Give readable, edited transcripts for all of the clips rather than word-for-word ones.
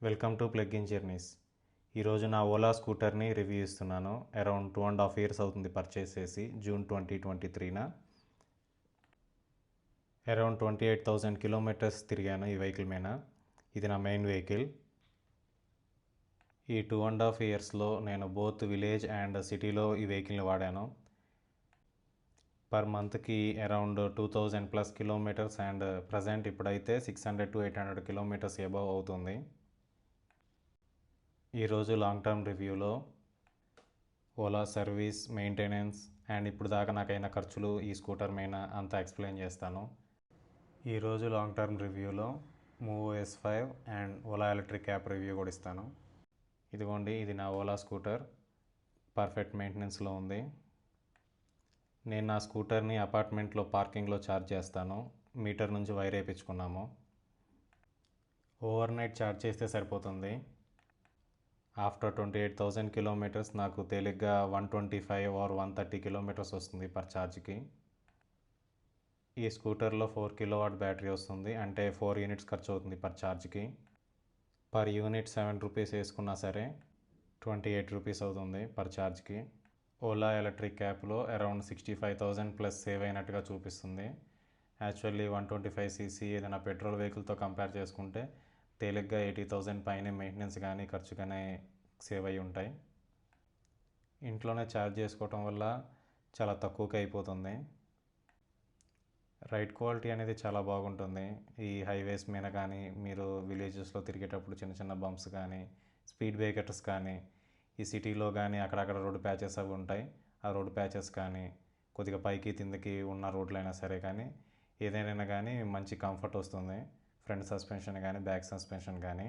Welcome to plug in journeys. ఈరోజు నా Ola స్కూటర్ని review ఇస్తున్నాను. అరౌండ్ 2.5 years అవుతుంది పర్చేస్ చేసి. జూన్ 2023 అరౌండ్ 28,000 కిలోమీటర్స్ తిరిగాను ఈ వెహికల్ మీద. ఇది నా మెయిన్ వెహికల్. ఈ 2.5 yearsలో నేను బోత్ విలేజ్ అండ్ సిటీలో ఈ వెహికల్ని వాడాను. పర్ మంత్కి అరౌండ్ 2,000+ కిలోమీటర్స్ అండ్ ప్రజెంట్ ఇప్పుడైతే 600 to 800 కిలోమీటర్స్ అబవ్ అవుతుంది. ఈరోజు లాంగ్ టర్మ్ రివ్యూలో ఓలా సర్వీస్, మెయింటెనెన్స్ అండ్ ఇప్పుడు దాకా నాకైన ఖర్చులు ఈ స్కూటర్ మీద అంతా ఎక్స్ప్లెయిన్ చేస్తాను. ఈరోజు లాంగ్ టర్మ్ రివ్యూలో move S5 and Ola electric app review కూడా ఇస్తాను. ఇదిగోండి, ఇది నా ఓలా స్కూటర్. పర్ఫెక్ట్ మెయింటెనెన్స్లో ఉంది. నేను నా స్కూటర్ని అపార్ట్మెంట్లో పార్కింగ్లో ఛార్జ్ చేస్తాను. మీటర్ నుంచి వైర్ వేయించుకున్నాము. ఓవర్ నైట్ ఛార్జ్ చేస్తే సరిపోతుంది. ఆఫ్టర్ 28,000 కిలోమీటర్స్ నాకు తేలిగ్గా 125 or 130 కిలోమీటర్స్ వస్తుంది పర్ ఛార్జ్కి. ఈ స్కూటర్లో 4 kW బ్యాటరీ వస్తుంది, అంటే 4 యూనిట్స్ ఖర్చు అవుతుంది పర్ ఛార్జ్కి. పర్ యూనిట్ 7 రూపీస్ వేసుకున్నా సరే 28 రూపీస్ అవుతుంది పర్ ఛార్జ్కి. ఓలా ఎలక్ట్రిక్ యాప్లో అరౌండ్ 65,000+ సేవ్ అయినట్టుగా చూపిస్తుంది. యాక్చువల్లీ 125cc ఏదైనా పెట్రోల్ వెహికల్తో కంపేర్ చేసుకుంటే తేలిగ్గా 80,000 పైనే మెయింటెనెన్స్ కానీ ఖర్చు కానీ సేవ్ అయి ఉంటాయి. ఇంట్లోనే ఛార్జ్ చేసుకోవటం వల్ల చాలా తక్కువకి అయిపోతుంది. రైడ్ క్వాలిటీ అనేది చాలా బాగుంటుంది. ఈ హైవేస్ మీద కానీ, మీరు విలేజెస్లో తిరిగేటప్పుడు చిన్న చిన్న బంప్స్ కానీ, స్పీడ్ బ్రేకర్స్ కానీ, ఈ సిటీలో కానీ అక్కడక్కడ రోడ్డు ప్యాచెస్ అవి ఉంటాయి. ఆ రోడ్డు ప్యాచెస్ కానీ, కొద్దిగా పైకి కిందకి ఉన్న రోడ్లైనా సరే కానీ, ఏదైనా కానీ మంచి కంఫర్ట్ వస్తుంది. ఫ్రంట్ సస్పెన్షన్ కానీ, బ్యాక్ సస్పెన్షన్ కానీ.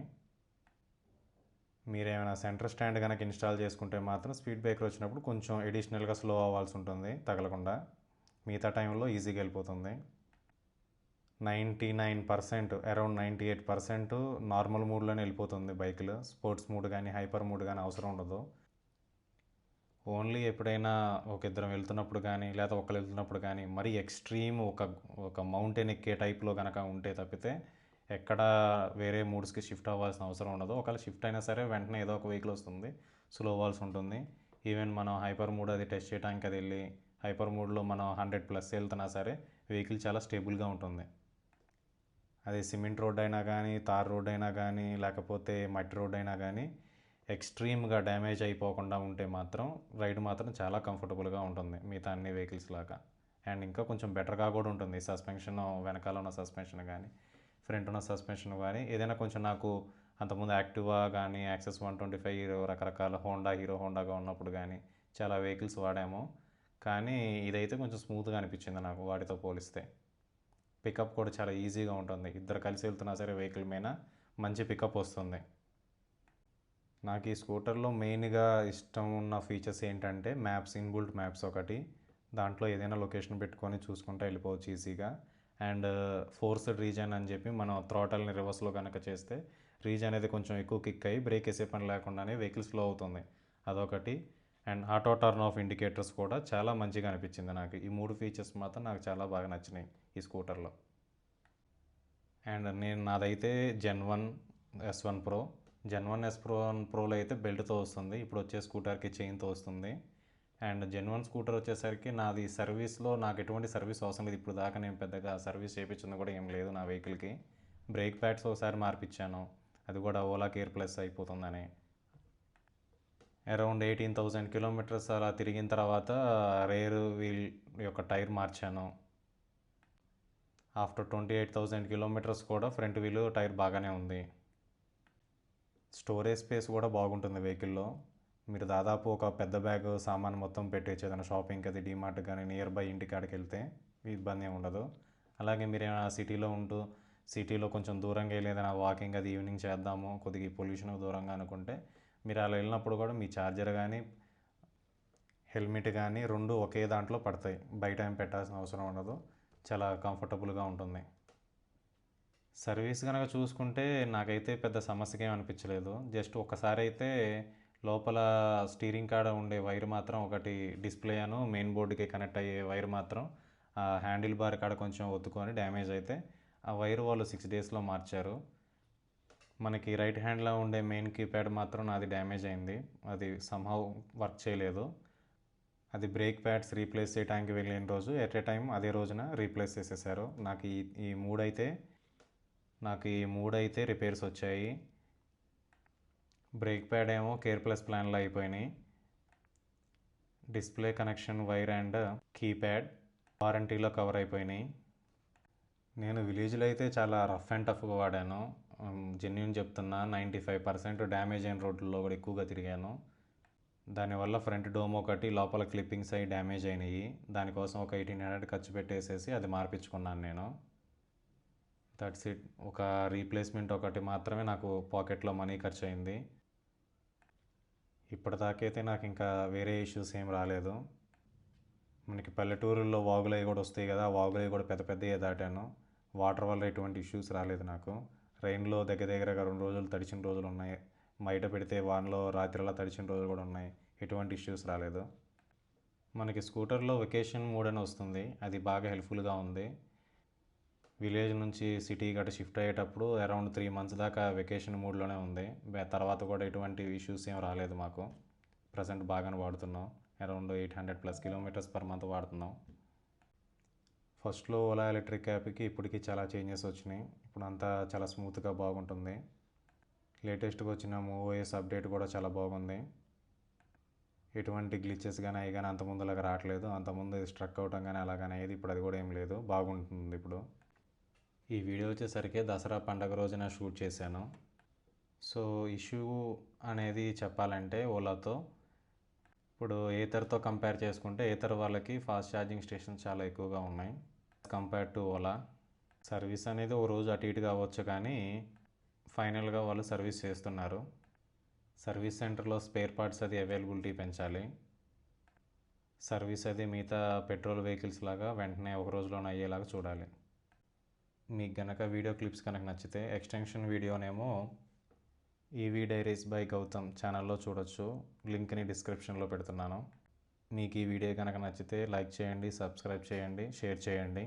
మీరేమైనా సెంటర్ స్టాండ్ కనుక ఇన్స్టాల్ చేసుకుంటే మాత్రం స్పీడ్ బ్రేకర్ వచ్చినప్పుడు కొంచెం ఎడిషనల్గా స్లో అవ్వాల్సి ఉంటుంది తగలకుండా. మిగతా టైంలో ఈజీగా వెళ్ళిపోతుంది. 99%, అరౌండ్ 98% నార్మల్ మూడ్లోనే వెళ్ళిపోతుంది బైక్లు. స్పోర్ట్స్ మూడ్ కానీ, హైపర్ మూడ్ కానీ అవసరం ఉండదు. ఓన్లీ ఎప్పుడైనా ఒక ఇద్దరం వెళ్తున్నప్పుడు కానీ, లేదా ఒకరు వెళ్తున్నప్పుడు కానీ, మరీ ఎక్స్ట్రీమ్ ఒక మౌంటైన్ ఎక్కే టైప్లో కనుక ఉంటే తప్పితే ఎక్కడ వేరే మూడ్స్కి షిఫ్ట్ అవ్వాల్సిన అవసరం ఉండదు. ఒకవేళ షిఫ్ట్ అయినా సరే వెంటనే ఏదో ఒక వెహికల్ వస్తుంది, స్లో అవ్వాల్సి ఉంటుంది. ఈవెన్ మనం హైపర్ మూడ్ అది టెస్ట్ చేయడానికి అది వెళ్ళి హైపర్ మూడ్లో మనం 100+ వెళ్తున్నా సరే వెహికల్ చాలా స్టేబుల్గా ఉంటుంది. అది సిమెంట్ రోడ్ అయినా కానీ, తార్ రోడ్ అయినా కానీ, లేకపోతే మట్టి రోడ్ అయినా కానీ ఎక్స్ట్రీమ్గా డ్యామేజ్ అయిపోకుండా ఉంటే మాత్రం రైడ్ మాత్రం చాలా కంఫర్టబుల్గా ఉంటుంది మిగతా అన్ని వెహికల్స్ లాగా. అండ్ ఇంకా కొంచెం బెటర్గా కూడా ఉంటుంది. సస్పెన్షన్, వెనకాల ఉన్న సస్పెన్షన్ కానీ, ఫ్రంట్ ఉన్న సస్పెన్షన్ కానీ, ఏదైనా కొంచెం నాకు అంతకుముందు యాక్టివా కానీ, యాక్సెస్ 125 రకరకాల హీరో హోండాగా ఉన్నప్పుడు కానీ చాలా వెహికల్స్ వాడాము. కానీ ఇదైతే కొంచెం స్మూత్గా అనిపించింది నాకు వాటితో పోలిస్తే. పికప్ కూడా చాలా ఈజీగా ఉంటుంది. ఇద్దరు కలిసి వెళ్తున్నా సరే వెహికల్ మీద మంచి పికప్ వస్తుంది. నాకు ఈ స్కూటర్లో మెయిన్గా ఇష్టం ఉన్న ఫీచర్స్ ఏంటంటే మ్యాప్స్, ఇన్బుల్ట్ మ్యాప్స్ ఒకటి. దాంట్లో ఏదైనా లొకేషన్ పెట్టుకొని చూసుకుంటూ వెళ్ళిపోవచ్చు ఈజీగా. అండ్ ఫోర్స్డ్ రీజన్ అని చెప్పి మనం థ్రాటల్ని రివర్స్లో కనుక చేస్తే రీజన్ అనేది కొంచెం ఎక్కువ కిక్ అయ్యి బ్రేక్ వేసే పని లేకుండానే వెహికల్ స్లో అవుతుంది, అదొకటి. And auto turn off indicators కూడా చాలా మంచిగా అనిపించింది నాకు. ఈ 3 ఫీచర్స్ మాత్రం నాకు చాలా బాగా నచ్చినాయి ఈ స్కూటర్లో. అండ్ నాదైతే Gen 1 S1 Pro. Gen 1 S1 Proలో అయితే బెల్ట్తో వస్తుంది, ఇప్పుడు వచ్చే స్కూటర్కి చైన్తో వస్తుంది. అండ్ Gen 1 స్కూటర్ వచ్చేసరికి నాది సర్వీస్లో నాకు ఎటువంటి సర్వీస్ అవసరం లేదు. ఇప్పుడు దాకా నేను పెద్దగా సర్వీస్ చేయించింది కూడా ఏం లేదు నా వెహికల్కి. బ్రేక్ ప్యాడ్స్ ఒకసారి మార్పించాను, అది కూడా ఓలా కేర్ ప్లస్ అయిపోతుందని. అరౌండ్ 18,000 కిలోమీటర్స్ అలా తిరిగిన తర్వాత రేర్ వీల్ యొక్క టైర్ మార్చాను. ఆఫ్టర్ 28,000 కిలోమీటర్స్ కూడా ఫ్రంట్ వీల్ టైర్ బాగానే ఉంది. స్టోరేజ్ స్పేస్ కూడా బాగుంటుంది వెహికల్లో. మీరు దాదాపు ఒక పెద్ద బ్యాగ్ సామాన్ మొత్తం పెట్టేయచ్చు. ఏదైనా షాపింగ్కి, అది డిమార్ట్ కానీ, నియర్ బై ఇంటికాడికి వెళ్తే ఇబ్బంది ఉండదు. అలాగే మీరు ఏమైనా సిటీలో కొంచెం దూరంగా వెళ్ళి ఏదైనా వాకింగ్ అది ఈవినింగ్ చేద్దాము, కొద్దిగా పొల్యూషన్ దూరంగా అనుకుంటే మీరు అలా వెళ్ళినప్పుడు కూడా మీ ఛార్జర్ కానీ, హెల్మెట్ కానీ 2 ఒకే దాంట్లో పడతాయి. బయట ఏం పెట్టాల్సిన అవసరం ఉండదు. చాలా కంఫర్టబుల్గా ఉంటుంది. సర్వీస్ కనుక చూసుకుంటే నాకైతే పెద్ద సమస్యగా ఏం అనిపించలేదు. జస్ట్ ఒక్కసారి అయితే లోపల స్టీరింగ్ కాడ ఉండే వైర్ మాత్రం ఒకటి డిస్ప్లే అను మెయిన్ బోర్డుకి కనెక్ట్ అయ్యే వైర్ మాత్రం హ్యాండిల్ బార్ కాడ కొంచెం ఒత్తుకొని డ్యామేజ్ అయితే ఆ వైర్ వాళ్ళు 6 daysలో మార్చారు. మనకి రైట్ హ్యాండ్లో ఉండే మెయిన్ కీప్యాడ్ మాత్రం నాది డ్యామేజ్ అయింది. అది సమ్హౌ వర్క్ చేయలేదు. అది బ్రేక్ ప్యాడ్స్ రీప్లేస్ చేయడానికి వెళ్ళిన రోజు ఎట్ ఏ టైం అదే రోజున రీప్లేస్ చేసేసారు. నాకు ఈ మూడైతే రిపేర్స్ వచ్చాయి. బ్రేక్ ప్యాడ్ ఏమో కేర్ ప్లస్ ప్లాన్లో అయిపోయినాయి. Display connection wire and keypad వారంటీలో కవర్ అయిపోయినాయి. నేను విలేజ్లో అయితే చాలా రఫ్ అండ్ టఫ్గా వాడాను. జెన్యూన్ చెప్తున్నా, 95% డ్యామేజ్ అయిన రోడ్లలో కూడా ఎక్కువగా తిరిగాను. దానివల్ల ఫ్రంట్ డోమ్ ఒకటి, లోపల క్లిప్పింగ్స్ అవి డ్యామేజ్ అయినాయి. దానికోసం ఒక 1800 ఖర్చు పెట్టేసేసి అది మార్పించుకున్నాను నేను. That's it. ఒక రీప్లేస్మెంట్ ఒకటి మాత్రమే నాకు పాకెట్లో మనీ ఖర్చు అయింది. ఇప్పటిదాకైతే నాకు ఇంకా వేరే ఇష్యూస్ ఏం రాలేదు. మనకి పల్లెటూరుల్లో వాగులవి కూడా వస్తాయి కదా, ఆ వాగులవి కూడా పెద్ద పెద్దవి దాటాను. వాటర్ వల్ల ఎటువంటి ఇష్యూస్ రాలేదు నాకు. రైన్లో దగ్గరగా 2 రోజులు తడిచిన రోజులు ఉన్నాయి. బయట పెడితే వానలో రాత్రిలా తడిచిన రోజులు కూడా ఉన్నాయి. ఎటువంటి ఇష్యూస్ రాలేదు. మనకి స్కూటర్లో వెకేషన్ మోడ్ అని వస్తుంది, అది బాగా హెల్ప్ఫుల్గా ఉంది. విలేజ్ నుంచి సిటీ గట్రా షిఫ్ట్ అయ్యేటప్పుడు అరౌండ్ 3 months దాకా వెకేషన్ మోడ్లోనే ఉంది. తర్వాత కూడా ఎటువంటి ఇష్యూస్ ఏం రాలేదు మాకు. ప్రజెంట్ బాగానే వాడుతున్నాం. అరౌండ్ 800+ kilometers per month వాడుతున్నాం. ఫస్ట్లో ఓలా ఎలక్ట్రిక్ యాప్కి ఇప్పటికి చాలా చేంజెస్ వచ్చినాయి. ఇప్పుడు అంతా చాలా స్మూత్గా బాగుంటుంది. లేటెస్ట్గా వచ్చిన MovOS అప్డేట్ కూడా చాలా బాగుంది. ఎటువంటి గ్లిచెస్ కానీ అవి కానీ అంతకుముందులాగా రావట్లేదు. అంతకుముందు స్ట్రక్ అవటం కానీ అలాగనే అయ్యేది. ఇప్పుడు అది కూడా ఏం లేదు, బాగుంటుంది ఇప్పుడు. ఈ వీడియో వచ్చేసరికి దసరా పండగ రోజున షూట్ చేశాను. సో ఇష్యూ అనేది చెప్పాలంటే ఓలాతో ఇప్పుడు ఏథర్తో కంపేర్ చేసుకుంటే ఏథర్ వాళ్ళకి ఫాస్ట్ ఛార్జింగ్ స్టేషన్స్ చాలా ఎక్కువగా ఉన్నాయి కంపేర్ టు ఓలా. సర్వీస్ అనేది ఓ రోజు అటు ఇటుగా అవ్వచ్చు, కానీ ఫైనల్గా వాళ్ళు సర్వీస్ చేస్తున్నారు. సర్వీస్ సెంటర్లో స్పేర్ పార్ట్స్ అది అవైలబిలిటీ పెంచాలి. సర్వీస్ అది మిగతా పెట్రోల్ వెహికల్స్ లాగా వెంటనే ఒక రోజులోనే అయ్యేలాగా చూడాలి. మీకు గనక వీడియో క్లిప్స్ కనుక నచ్చితే ఎక్స్టెన్షన్ వీడియోనేమో ఈవీ డైరీస్ బై గౌతమ్ ఛానల్లో చూడొచ్చు. లింక్ని డిస్క్రిప్షన్లో పెడుతున్నాను. మీకు ఈ వీడియో కనుక నచ్చితే లైక్ చేయండి, సబ్స్క్రైబ్ చేయండి, షేర్ చేయండి.